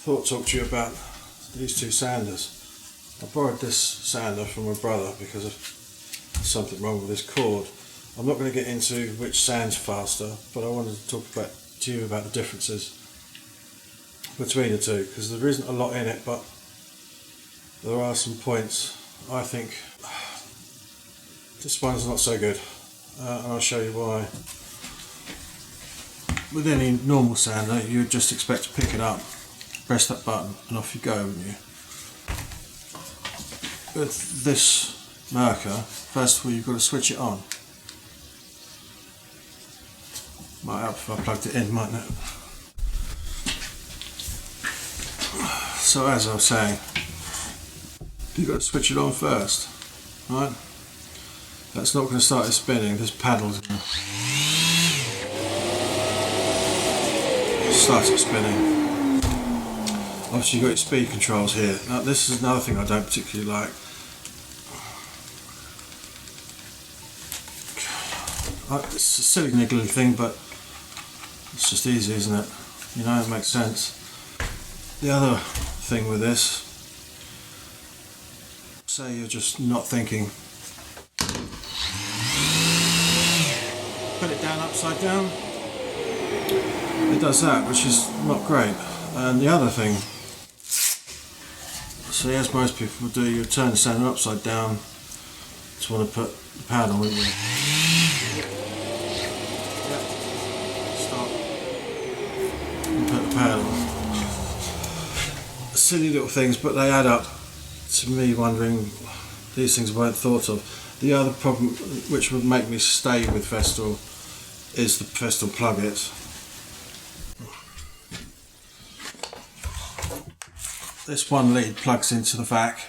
thought I'd talk to you about these two sanders. I borrowed this sander from my brother because of something wrong with this cord. I'm not going to get into which sands faster, but I wanted to talk to you about the differences between the two, because there isn't a lot in it, but there are some points. I think this one's not so good, and I'll show you why. With any normal sander, you'd just expect to pick it up, press that button, and off you go, wouldn't you? With this Mirka, first of all you've got to switch it on. Might help if I plugged it in, mightn't it? So as I was saying, you've got to switch it on first, right? That's not going to start it spinning. This paddle's going to start it spinning. Obviously you've got your speed controls here. Now this is another thing I don't particularly like. It's a silly niggly thing, but it's just easy, isn't it? You know, it makes sense. The other thing with this, say you're just not thinking, put it down upside down, it does that, which is not great. And the other thing, so as most people do, you turn the sander upside down to want to put the paddle, wouldn't you? Yep. Stop. And put the paddle. Silly little things, but they add up to me wondering, these things weren't thought of. The other problem which would make me stay with Festool is the Festool plug-it. This one lead plugs into the vac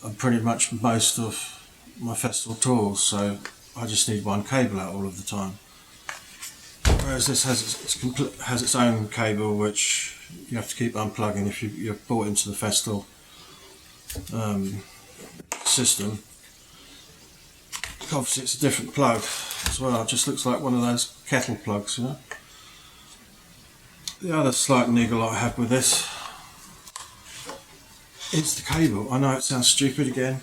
and pretty much most of my Festool tools, so I just need one cable out all of the time. Whereas this has its own cable which you have to keep unplugging if you're bought into the Festool system. Obviously it's a different plug as well, it just looks like one of those kettle plugs, you know. The other slight niggle I have with this is the cable. I know it sounds stupid again.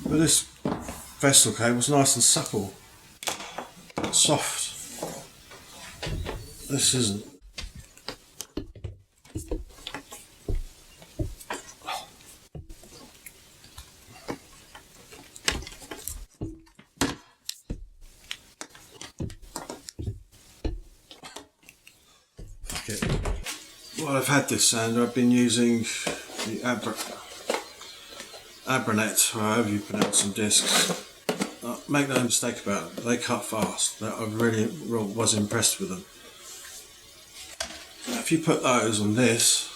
But this Festool cable is nice and supple, soft. This isn't. Fuck it. While I've had this sander, I've been using the Abrasive, or however you pronounce some discs. Make no mistake about it, they cut fast. I really was impressed with them. Now, if you put those on this,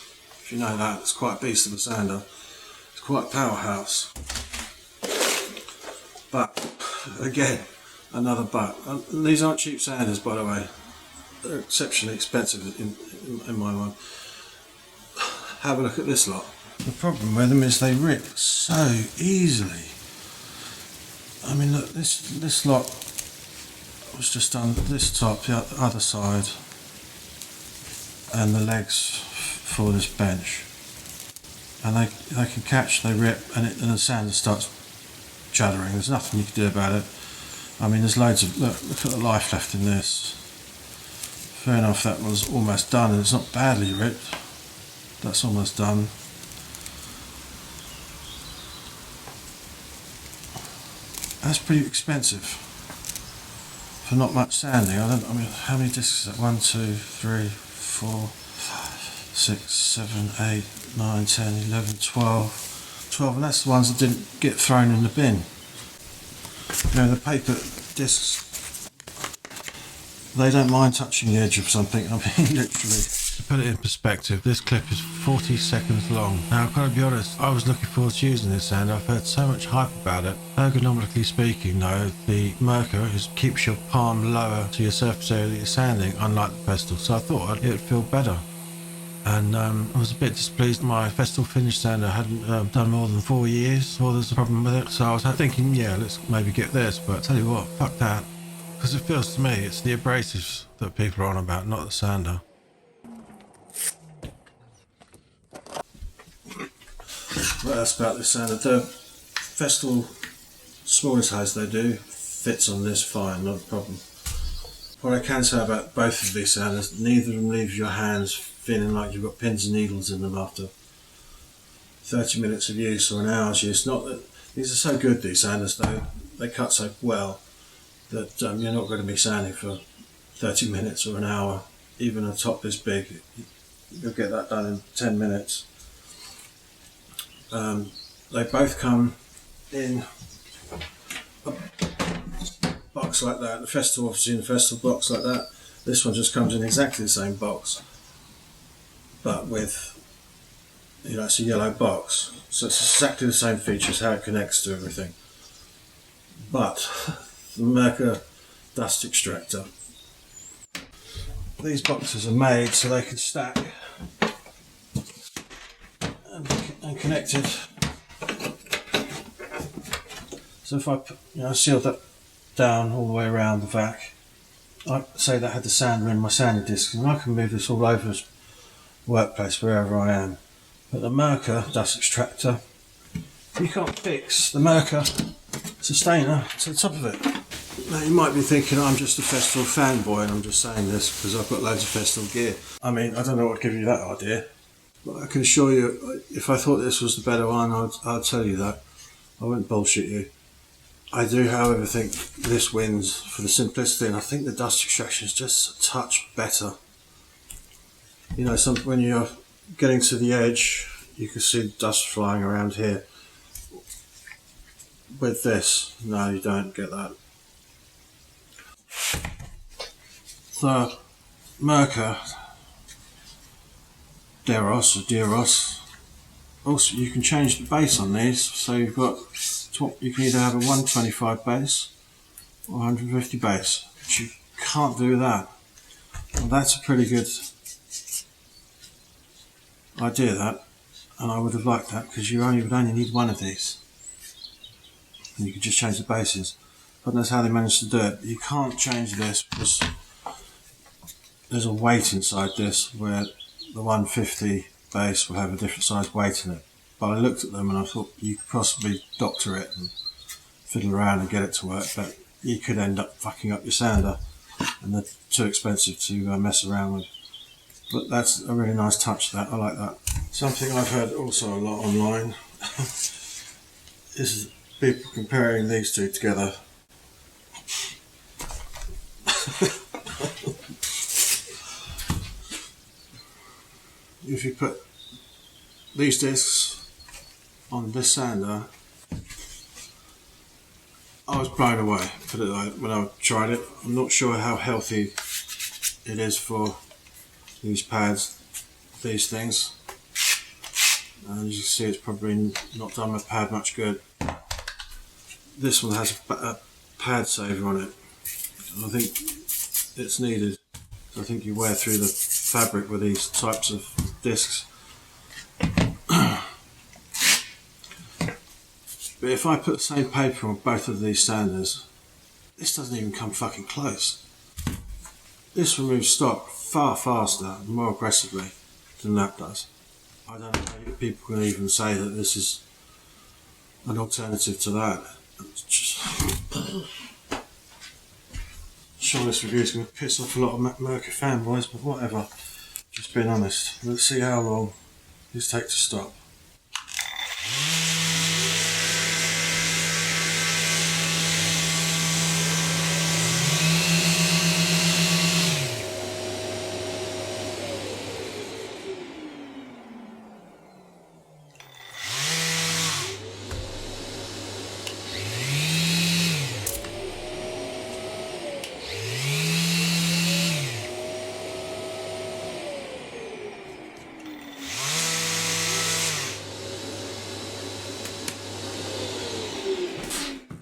if you know that, it's quite a beast of a sander. It's quite a powerhouse. But, again, another but. And these aren't cheap sanders, by the way. They're exceptionally expensive in my mind. Have a look at this lot. The problem with them is they rip so easily. I mean, look, this lot was just done this top, the other side, and the legs for this bench, and they can catch, they rip, and the sander starts juddering. There's nothing you can do about it. I mean, there's loads of look at the life left in this. Fair enough, that was almost done, and it's not badly ripped. That's almost done. That's pretty expensive for not much sanding. I mean, how many discs is that? 1, 2, 3, 4, 5, 6, 7, 8, 9, 10, 11, 12. 12, and that's the ones that didn't get thrown in the bin. You know, the paper discs, they don't mind touching the edge of something. I mean, literally. To put it in perspective, this clip is 40 seconds long. Now, I've got to be honest, I was looking forward to using this sander. I've heard so much hype about it. Ergonomically speaking, though, the Mirka keeps your palm lower to your surface area that you're sanding, unlike the Festool, so I thought it would feel better. And I was a bit displeased. My Festool finish sander hadn't done more than 4 years, or there's a problem with it. So I was thinking, yeah, let's maybe get this. But I tell you what, fuck that. Because it feels to me it's the abrasives that people are on about, not the sander. What else about this sander? The Festool smallest hose they do fits on this fine, not a problem. What I can say about both of these sanders, neither of them leaves your hands feeling like you've got pins and needles in them after 30 minutes of use or an hour's use. Not that these are so good, these sanders, they cut so well that you're not going to be sanding for 30 minutes or an hour. Even a top this big, you'll get that done in 10 minutes. They both come in a box like that. The Festool obviously in the Festool box like that. This one just comes in exactly the same box, but with, you know, it's a yellow box, so it's exactly the same features, how it connects to everything. But the Mirka dust extractor, these boxes are made so they can stack and connected. So if I put, sealed that down all the way around the vac, I say that I had the sander in my sanding disc, and I can move this all over the workplace wherever I am. But the Mirka dust extractor, you can't fix the Mirka sustainer to the top of it. Now you might be thinking I'm just a Festool fanboy and I'm just saying this because I've got loads of Festool gear. I mean, I don't know what would give you that idea, but I can assure you, if I thought this was the better one, I'd tell you that. I wouldn't bullshit you. I do, however, think this wins for the simplicity, and I think the dust extraction is just a touch better. You know, when you're getting to the edge, you can see dust flying around here. With this, no, you don't get that. The Mirka Deros. Also, you can change the base on these, so you can either have a 125 base or 150 base, but you can't do that. Well, that's a pretty good idea, that, and I would have liked that because you would only need one of these, and you could just change the bases. God knows how they managed to do it. You can't change this because there's a weight inside this where the 150 base will have a different size weight in it. But I looked at them and I thought you could possibly doctor it and fiddle around and get it to work, but you could end up fucking up your sander, and they're too expensive to mess around with. But that's a really nice touch, that. I like that. Something I've heard also a lot online is people comparing these two together. If you put these discs on this sander, I was blown away, put it like, when I tried it. I'm not sure how healthy it is for these pads, these things. And as you can see, it's probably not done my pad much good. This one has a pad saver on it. I think it's needed. I think you wear through the fabric with these types of discs. But if I put the same paper on both of these sanders, this doesn't even come fucking close. This removes stock far faster and more aggressively than that does. I don't know how people can even say that this is an alternative to that. Sure, this review is going to piss off a lot of Mirka fanboys, but whatever. Just being honest. Let's see how long this takes to stop.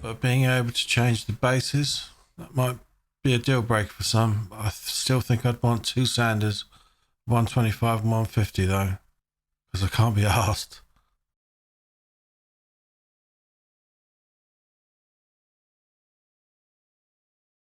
But being able to change the bases, that might be a deal breaker for some. I still think I'd want two sanders 125 and 150 though, because I can't be asked.